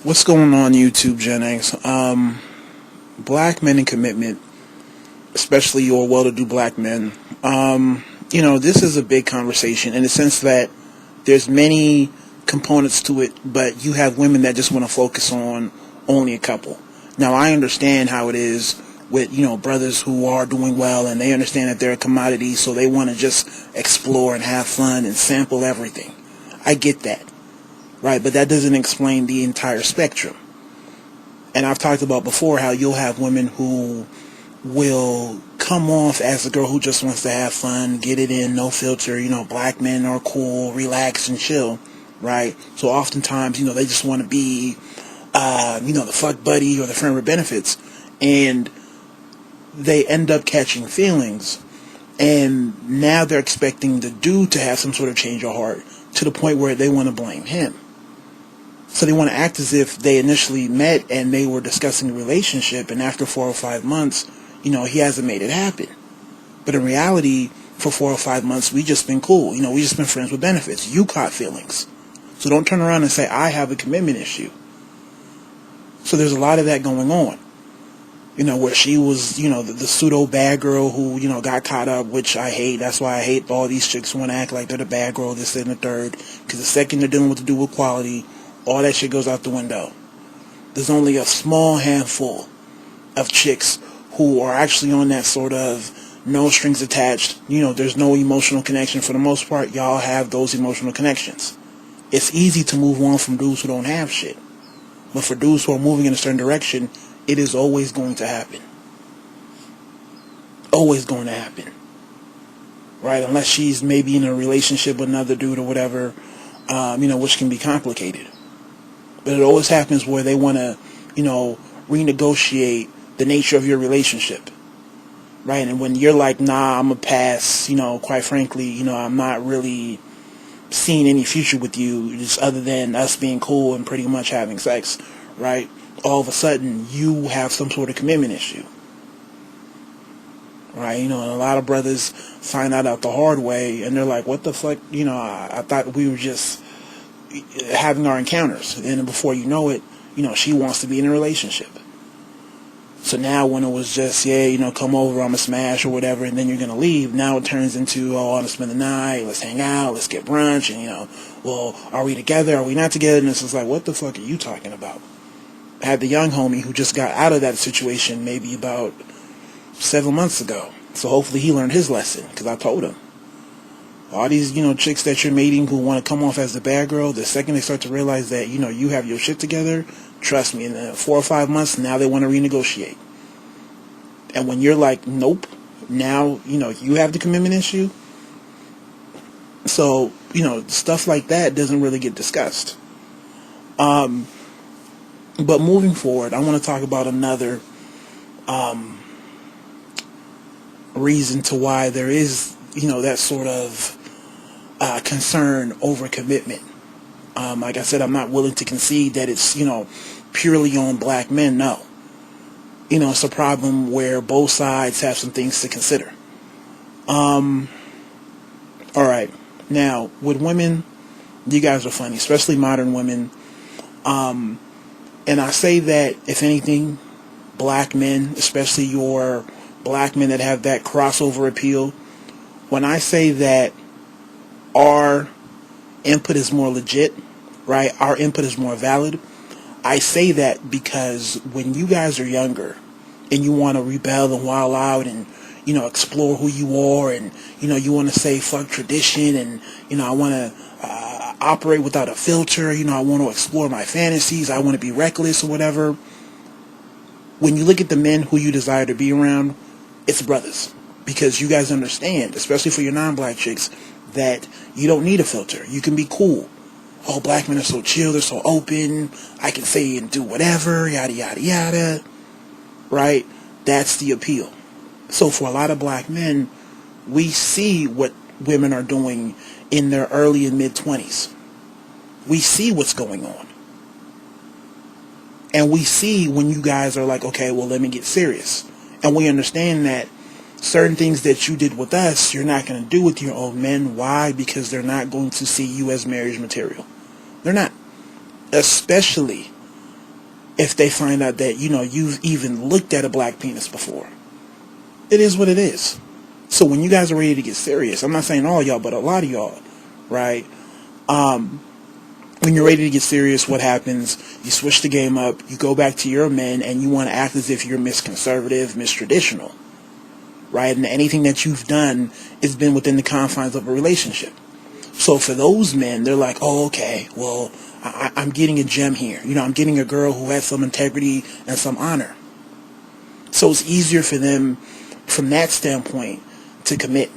What's going on YouTube, Gen X? Black men in commitment, especially your well-to-do black men. This is a big conversation in the sense that there's many components to it, but you have women that just want to focus on only a couple. Now, I understand how it is with, brothers who are doing well and they understand that they're a commodity, so they want to just explore and have fun and sample everything. I get that, right? But that doesn't explain the entire spectrum. And I've talked about before how you'll have women who will come off as a girl who just wants to have fun, get it in, no filter. Black men are cool, relax and chill, right? So oftentimes, they just want to be, the fuck buddy or the friend with benefits. And they end up catching feelings. And now they're expecting the dude to have some sort of change of heart to the point where they want to blame him. So they want to act as if they initially met and they were discussing a relationship, and after 4 or 5 months, he hasn't made it happen. But in reality, for 4 or 5 months, we just been cool. We just been friends with benefits. You caught feelings. So don't turn around and say, I have a commitment issue. So there's a lot of that going on. Where she was, the pseudo bad girl who, got caught up, which I hate. That's why I hate all these chicks who want to act like they're the bad girl, this and the third. Because the second they're dealing with to do with quality, all that shit goes out the window. There's only a small handful of chicks who are actually on that sort of no strings attached. There's no emotional connection. For the most part, y'all have those emotional connections. It's easy to move on from dudes who don't have shit. But for dudes who are moving in a certain direction, it is always going to happen. Always going to happen. Right? Unless she's maybe in a relationship with another dude or whatever, which can be complicated. But it always happens where they want to, renegotiate the nature of your relationship. Right? And when you're like, nah, I'm a pass, quite frankly, I'm not really seeing any future with you, just other than us being cool and pretty much having sex, right? All of a sudden, you have some sort of commitment issue. Right? And a lot of brothers find that out the hard way, and they're like, what the fuck? I thought we were just having our encounters, and then before you know it, she wants to be in a relationship. So now when it was just, come over, I'm a smash or whatever, and then you're gonna leave, now it turns into, I want to spend the night, let's hang out, let's get brunch, and well, are we together, are we not together? And it's just like, what the fuck are you talking about? I had the young homie who just got out of that situation maybe about 7 months ago, so hopefully he learned his lesson, because I told him. All these, chicks that you're meeting who want to come off as the bad girl, the second they start to realize that, you have your shit together, trust me, in 4 or 5 months, now they want to renegotiate. And when you're like, nope, now, you have the commitment issue. So, stuff like that doesn't really get discussed. But moving forward, I want to talk about another reason to why there is, that sort of concern over commitment. Like I said, I'm not willing to concede that it's, purely on black men. No. It's a problem where both sides have some things to consider. Alright. Now, with women, you guys are funny, especially modern women. And I say that, if anything, black men, especially your black men that have that crossover appeal, when I say that our input is more legit, right? Our input is more valid. I say that because when you guys are younger and you want to rebel and wild out and, explore who you are and, you want to say fuck tradition and, I want to operate without a filter, I want to explore my fantasies, I want to be reckless or whatever. When you look at the men who you desire to be around, it's brothers. Because you guys understand, especially for your non-black chicks, that you don't need a filter. You can be cool. Oh, black men are so chill, they're so open, I can say and do whatever, yada, yada, yada. Right? That's the appeal. So for a lot of black men, we see what women are doing in their early and mid-20s. We see what's going on. And we see when you guys are like, okay, well, let me get serious. And we understand that certain things that you did with us, you're not going to do with your own men. Why? Because they're not going to see you as marriage material. They're not. Especially if they find out that, you've even looked at a black penis before. It is what it is. So when you guys are ready to get serious, I'm not saying all y'all, but a lot of y'all, right? When you're ready to get serious, what happens? You switch the game up, you go back to your men, and you want to act as if you're Miss Conservative, Miss Traditional, right? And anything that you've done has been within the confines of a relationship. So for those men, they're like, oh, okay, well, I'm getting a gem here. I'm getting a girl who has some integrity and some honor. So it's easier for them, from that standpoint, to commit.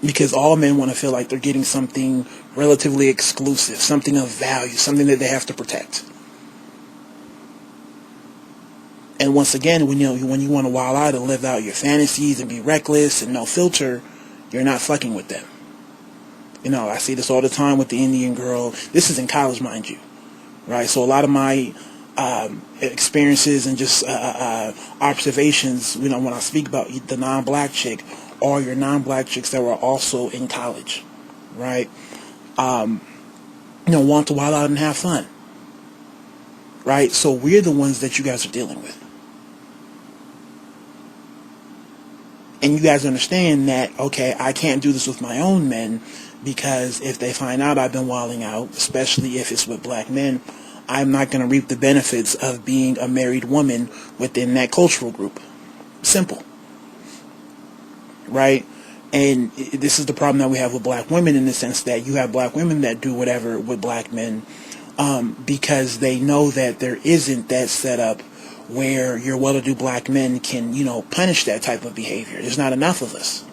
Because all men want to feel like they're getting something relatively exclusive, something of value, something that they have to protect. And once again, when you want to wild out and live out your fantasies and be reckless and no filter, you're not fucking with them. I see this all the time with the Indian girl. This is in college, mind you, right? So a lot of my experiences and just observations, when I speak about the non-black chick, are your non-black chicks that were also in college, right? Want to wild out and have fun, right? So we're the ones that you guys are dealing with. And you guys understand that, okay, I can't do this with my own men, because if they find out I've been wilding out, especially if it's with black men, I'm not going to reap the benefits of being a married woman within that cultural group. Simple. Right? And this is the problem that we have with black women, in the sense that you have black women that do whatever with black men because they know that there isn't that setup where your well-to-do black men can, punish that type of behavior. There's not enough of us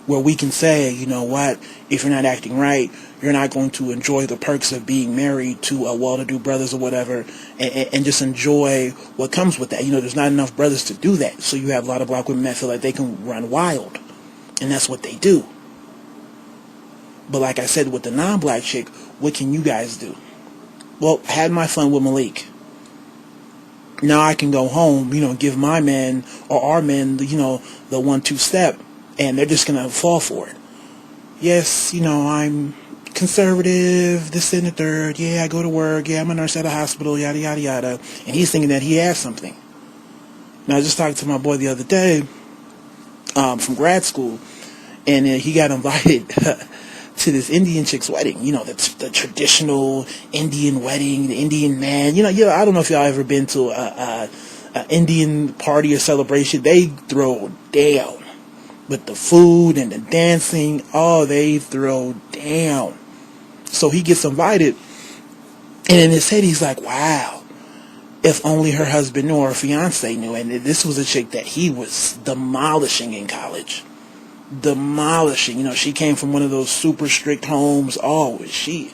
where we can say, you know what, if you're not acting right, you're not going to enjoy the perks of being married to a well-to-do brothers or whatever, and just enjoy what comes with that. There's not enough brothers to do that. So you have a lot of black women that feel like they can run wild, and that's what they do. But like I said, with the non-black chick, what can you guys do? Well, I had my fun with Malik. Now I can go home, give my men or our men, the 1-2 step, and they're just going to fall for it. Yes, I'm conservative, this and the third. Yeah, I go to work. Yeah, I'm a nurse at a hospital, yada, yada, yada. And he's thinking that he has something. Now, I just talked to my boy the other day from grad school, and he got invited to this Indian chick's wedding. The traditional Indian wedding, the Indian man. I don't know if y'all ever been to a Indian party or celebration. They throw down. With the food and the dancing, they throw down. So he gets invited, and in his head he's like, wow, if only her husband knew or her fiance knew. And this was a chick that he was demolishing in college. Demolishing. She came from one of those super strict homes. He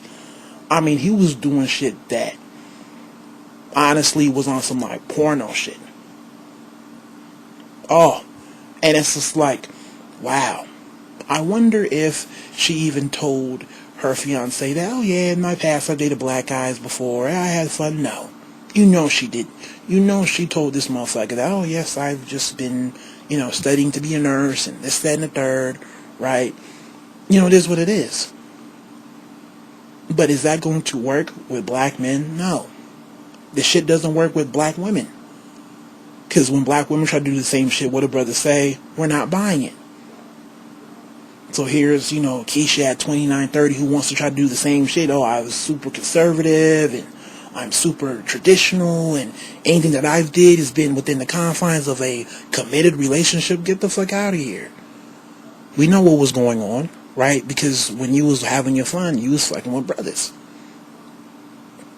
was doing shit that honestly was on some like porno shit. And it's just like, wow. I wonder if she even told her fiance that, oh yeah, in my past I dated black guys before, I had fun. No. She did. She told this motherfucker that, oh yes, I've just been, studying to be a nurse and this, that, and the third, right? It is what it is. But is that going to work with black men? No. This shit doesn't work with black women. Because when black women try to do the same shit, what do brothers say? We're not buying it. So here's, Keisha at 29, 30 who wants to try to do the same shit. Oh, I was super conservative and I'm super traditional and anything that I've did has been within the confines of a committed relationship. Get the fuck out of here. We know what was going on, right? Because when you was having your fun, you was fucking with brothers.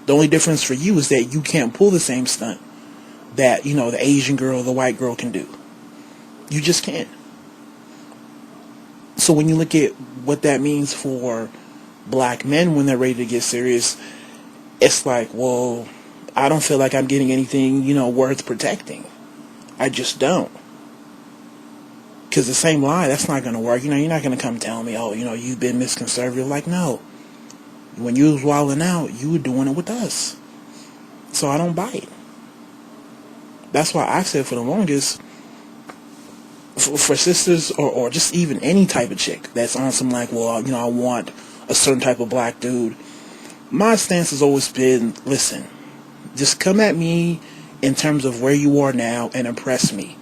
The only difference for you is that you can't pull the same stunt that, the Asian girl or the white girl can do. You just can't. So when you look at what that means for black men when they're ready to get serious, it's like, well, I don't feel like I'm getting anything, worth protecting. I just don't. Because the same lie, that's not going to work. You're not going to come tell me, oh, you've been misconservative. Like, no. When you was wilding out, you were doing it with us. So I don't buy it. That's why I said for the longest, for sisters or just even any type of chick that's on some like, well, I want a certain type of black dude. My stance has always been, listen, Just come at me in terms of where you are now and impress me.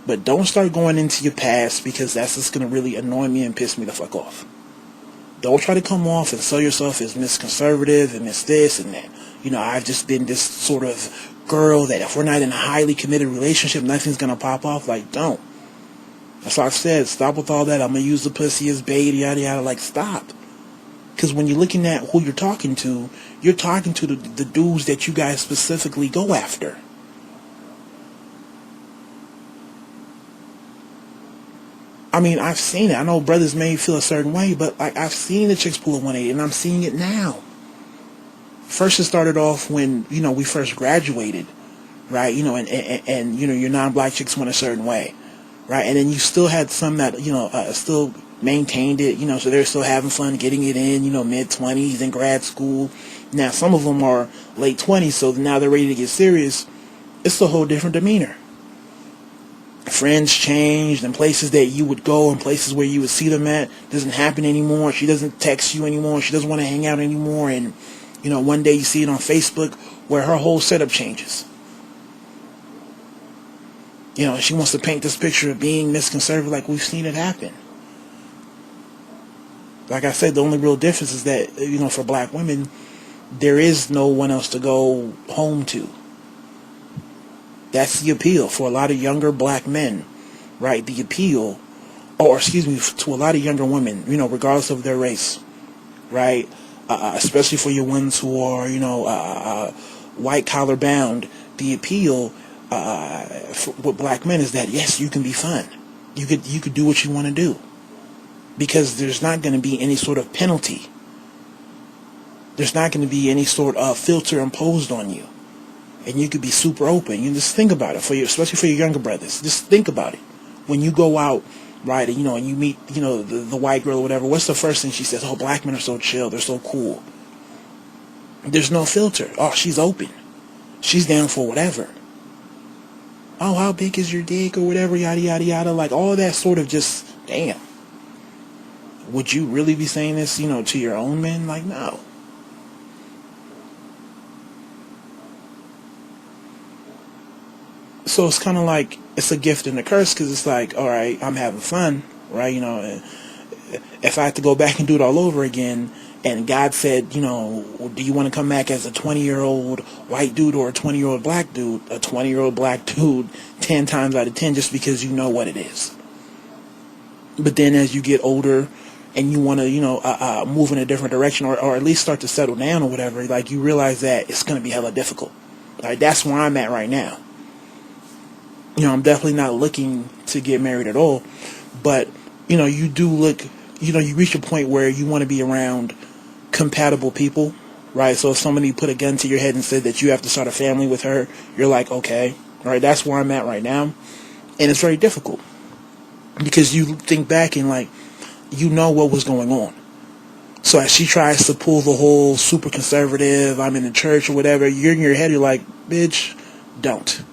But don't start going into your past, because that's just going to really annoy me and piss me the fuck off. Don't try to come off and sell yourself as Miss Conservative and Miss this and that. I've just been this sort of girl that if we're not in a highly committed relationship, nothing's going to pop off. Like, don't. That's why I've said, stop with all that. I'm going to use the pussy as bait, yada yada. Like, stop. Because when you're looking at who you're talking to the dudes that you guys specifically go after. I mean, I've seen it. I know brothers may feel a certain way, but like, I've seen the chicks pull a 180, and I'm seeing it now. First, it started off when, we first graduated, right? And your non-black chicks went a certain way, right? And then you still had some that, still maintained it, so they're still having fun getting it in, mid-20s in grad school. Now, some of them are late 20s, so now they're ready to get serious. It's a whole different demeanor. Friends changed, and places that you would go and places where you would see them at doesn't happen anymore. She doesn't text you anymore. She doesn't want to hang out anymore. And, one day you see it on Facebook where her whole setup changes. She wants to paint this picture of being Miss Conservative, like we've seen it happen. Like I said, the only real difference is that, for black women, there is no one else to go home to. That's the appeal for a lot of younger black men, right? The appeal, to a lot of younger women, regardless of their race, right? Especially for your ones who are, white collar bound. The appeal with black men is that, yes, you can be fun. You could do what you want to do, because there's not going to be any sort of penalty. There's not going to be any sort of filter imposed on you. And you could be super open. You just think about it, especially for your younger brothers. Just think about it. When you go out, right, and you meet, the white girl or whatever, what's the first thing she says? Oh, black men are so chill. They're so cool. There's no filter. Oh, she's open. She's down for whatever. Oh, how big is your dick or whatever, yada, yada, yada. Like, all that sort of just, damn. Would you really be saying this, to your own men? Like, no. So it's kind of like, it's a gift and a curse, because it's like, all right, I'm having fun, right? If I had to go back and do it all over again, and God said, do you want to come back as a 20-year-old white dude or a 20-year-old black dude? A 20-year-old black dude 10 times out of 10, just because you know what it is. But then as you get older and you want to, move in a different direction, or at least start to settle down or whatever, like, you realize that it's going to be hella difficult. Like, that's where I'm at right now. I'm definitely not looking to get married at all, but, you do look, you reach a point where you want to be around compatible people, right? So if somebody put a gun to your head and said that you have to start a family with her, you're like, okay, right, that's where I'm at right now. And it's very difficult, because you think back and, like, what was going on. So as she tries to pull the whole super conservative, I'm in the church or whatever, you're in your head, you're like, bitch, don't.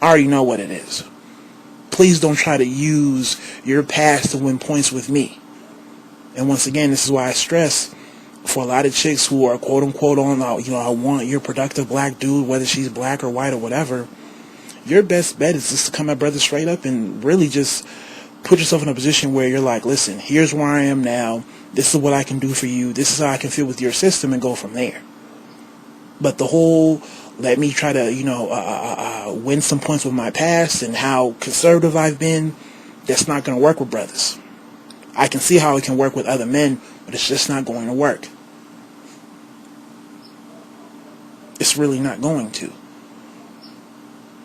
I already know what it is. Please don't try to use your past to win points with me. And once again, this is why I stress, for a lot of chicks who are quote unquote on, I want your productive black dude, whether she's black or white or whatever, your best bet is just to come at brother straight up and really just put yourself in a position where you're like, listen, here's where I am now. This is what I can do for you. This is how I can fit with your system, and go from there. But the whole, let me try to, win some points with my past and how conservative I've been, that's not going to work with brothers. I can see how it can work with other men, but it's just not going to work. It's really not going to.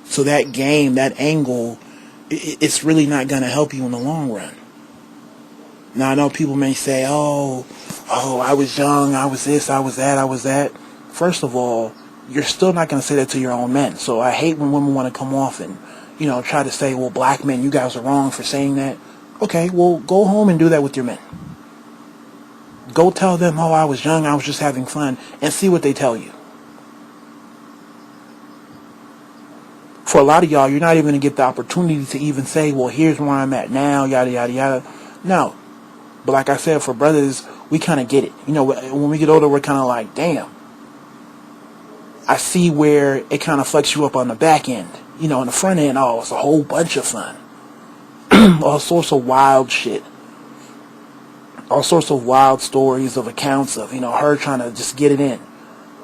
So that game, that angle, it's really not going to help you in the long run. Now, I know people may say, oh, I was young, I was this, I was that, I was that. First of all, you're still not going to say that to your own men. So I hate when women want to come off and, try to say, well, black men, you guys are wrong for saying that. Okay, well, go home and do that with your men. Go tell them, oh, I was young, I was just having fun, and see what they tell you. For a lot of y'all, you're not even going to get the opportunity to even say, well, here's where I'm at now, yada, yada, yada. No. But like I said, for brothers, we kind of get it. When we get older, we're kind of like, damn. I see where it kind of fucks you up on the back end. You know, on the front end, oh, it's a whole bunch of fun. All sorts of wild shit. All sorts of wild stories of accounts of, her trying to just get it in.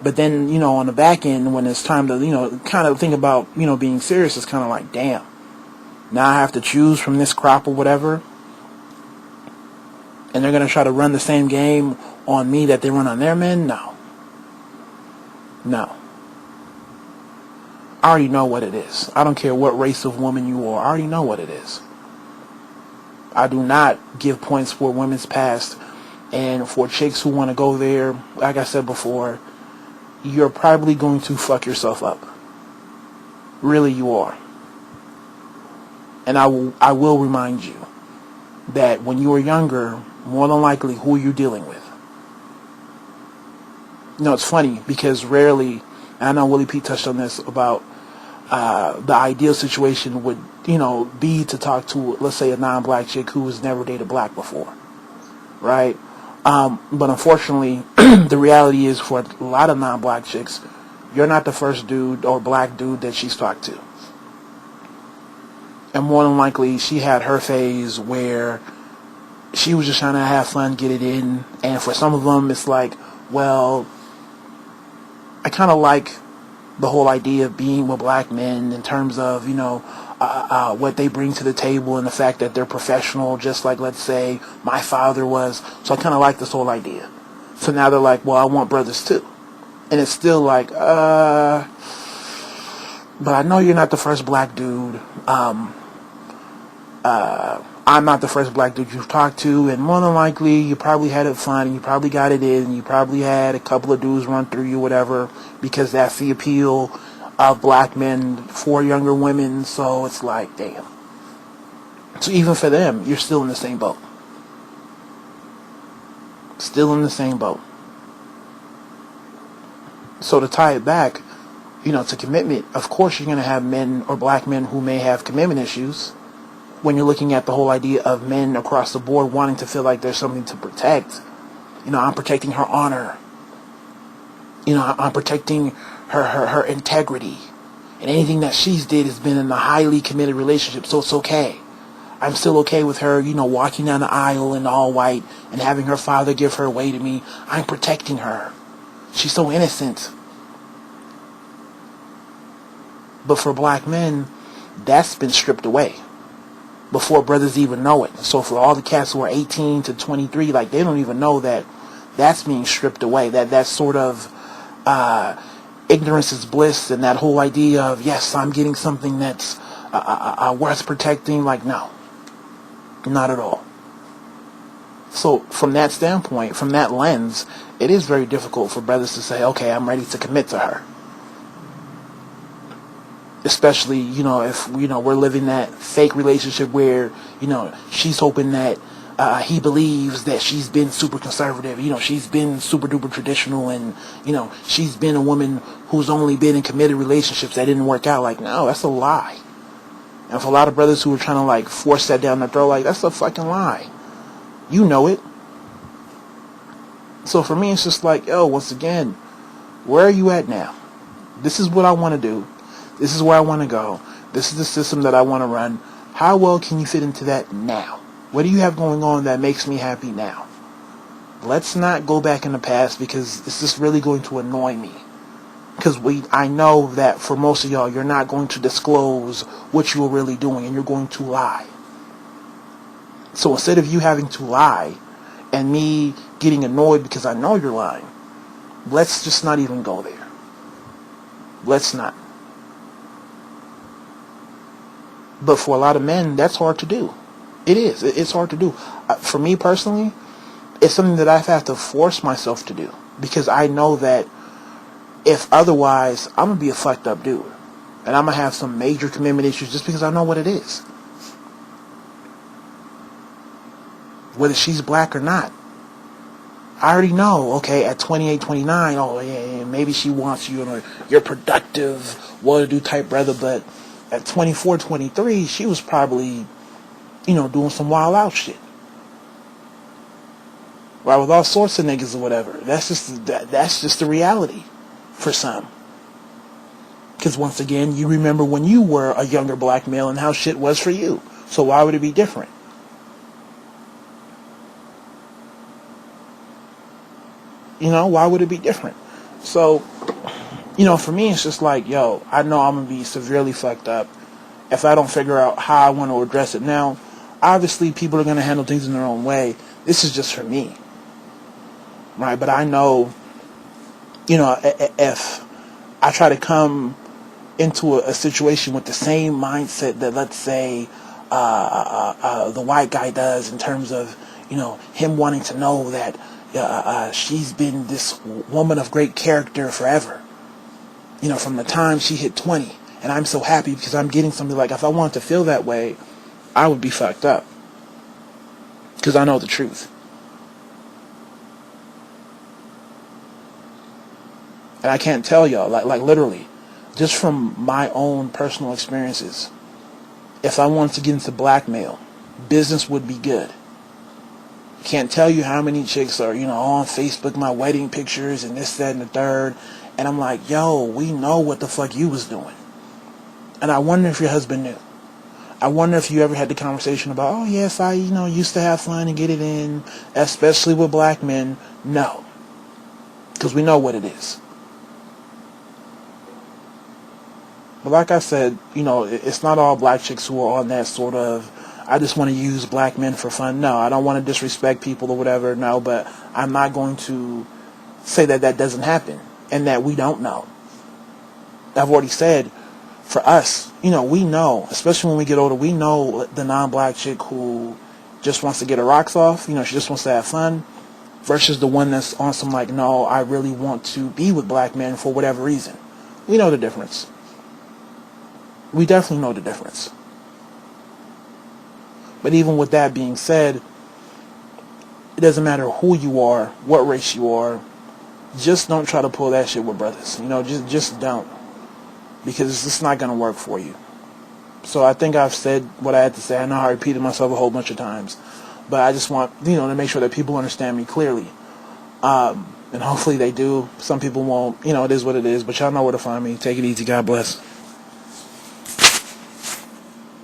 But then, on the back end, when it's time to, kind of think about, being serious, it's kind of like, damn. Now I have to choose from this crop or whatever. And they're going to try to run the same game on me that they run on their men? No. I already know what it is. I don't care what race of woman you are. I already know what it is. I do not give points for women's past. And for chicks who want to go there, like I said before, you're probably going to fuck yourself up. Really, you are. And I will remind you that when you were younger, more than likely, who are you dealing with? It's funny because rarely, and I know Willie P touched on this about the ideal situation would, be to talk to, let's say, a non-black chick who has never dated black before, right? But unfortunately, the reality is for a lot of non-black chicks, you're not the first dude or black dude that she's talked to. And more than likely, she had her phase where she was just trying to have fun, get it in. And for some of them, it's like, well, I kind of like the whole idea of being with black men in terms of, what they bring to the table and the fact that they're professional, just like, let's say, my father was. So I kind of like this whole idea. So now they're like, well, I want brothers too. And it's still like, but I know you're not the first black dude. I'm not the first black dude you've talked to, and more than likely, you probably had it fun, and you probably got it in, and you probably had a couple of dudes run through you, whatever, because that's the appeal of black men for younger women, so it's like, damn. So even for them, you're still in the same boat. Still in the same boat. So to tie it back, to commitment, of course you're going to have men or black men who may have commitment issues. When you're looking at the whole idea of men across the board wanting to feel like there's something to protect. I'm protecting her honor. I'm protecting her integrity. And anything that she's did has been in a highly committed relationship, so it's okay. I'm still okay with her, walking down the aisle in all white and having her father give her away to me. I'm protecting her. She's so innocent. But for black men, that's been stripped away before brothers even know it. So for all the cats who are 18 to 23, like, they don't even know that that's being stripped away. That sort of ignorance is bliss, and that whole idea of, yes, I'm getting something that's worth protecting. Like, no, not at all. So from that standpoint, from that lens, it is very difficult for brothers to say, okay, I'm ready to commit to her. Especially, if, we're living that fake relationship where, she's hoping that he believes that she's been super conservative, she's been super duper traditional, and, she's been a woman who's only been in committed relationships that didn't work out. Like, no, that's a lie. And for a lot of brothers who are trying to, like, force that down their throat, like, that's a fucking lie. You know it. So for me, it's just like, once again, where are you at now? This is what I want to do. This is where I want to go. This is the system that I want to run. How well can you fit into that now? What do you have going on that makes me happy now? Let's not go back in the past, because it's just really going to annoy me. Because I know that for most of y'all, you're not going to disclose what you are really doing, and you're going to lie. So instead of you having to lie and me getting annoyed because I know you're lying, let's just not even go there. Let's not. But for a lot of men, that's hard to do. It is. It's hard to do. For me personally, it's something that I have to force myself to do. Because I know that if otherwise, I'm going to be a fucked up dude. And I'm going to have some major commitment issues just because I know what it is. Whether she's black or not. I already know, okay, at 28, 29, oh yeah, maybe she wants you, or you're productive, well-to-do type brother, but at 24, 23, she was probably, doing some wild out shit. Right, with all sorts of niggas or whatever. That's just the reality for some. Because once again, you remember when you were a younger black male and how shit was for you. So why would it be different? You know, why would it be different? So, you know, for me, it's just like, yo, I know I'm going to be severely fucked up if I don't figure out how I want to address it. Now, obviously, people are going to handle things in their own way. This is just for me. Right? But I know, you know, if I try to come into a situation with the same mindset that, let's say, the white guy does, in terms of, you know, him wanting to know that she's been this woman of great character forever, you know, from the time she hit 20, and I'm so happy because I'm getting something. Like, if I wanted to feel that way, I would be fucked up, because I know the truth. And I can't tell y'all, like literally, just from my own personal experiences, if I wanted to get into blackmail, business would be good. Can't tell you how many chicks are, you know, on Facebook, my wedding pictures and this, that, and the third. And I'm like, yo, we know what the fuck you was doing. And I wonder if your husband knew. I wonder if you ever had the conversation about, oh yes, I, you know, used to have fun and get it in, especially with black men. No. Because we know what it is. But like I said, you know, it's not all black chicks who are on that sort of, I just want to use black men for fun. No, I don't want to disrespect people or whatever. No, but I'm not going to say that that doesn't happen and that we don't know. I've already said, for us, you know, we know, especially when we get older, we know the non-black chick who just wants to get her rocks off. You know, she just wants to have fun, versus the one that's on some like, no, I really want to be with black men for whatever reason. We know the difference. We definitely know the difference. But even with that being said, it doesn't matter who you are, what race you are, just don't try to pull that shit with brothers. You know, just don't. Because it's just not going to work for you. So I think I've said what I had to say. I know I repeated myself a whole bunch of times. But I just want, you know, to make sure that people understand me clearly. And hopefully they do. Some people won't. You know, it is what it is. But y'all know where to find me. Take it easy. God bless.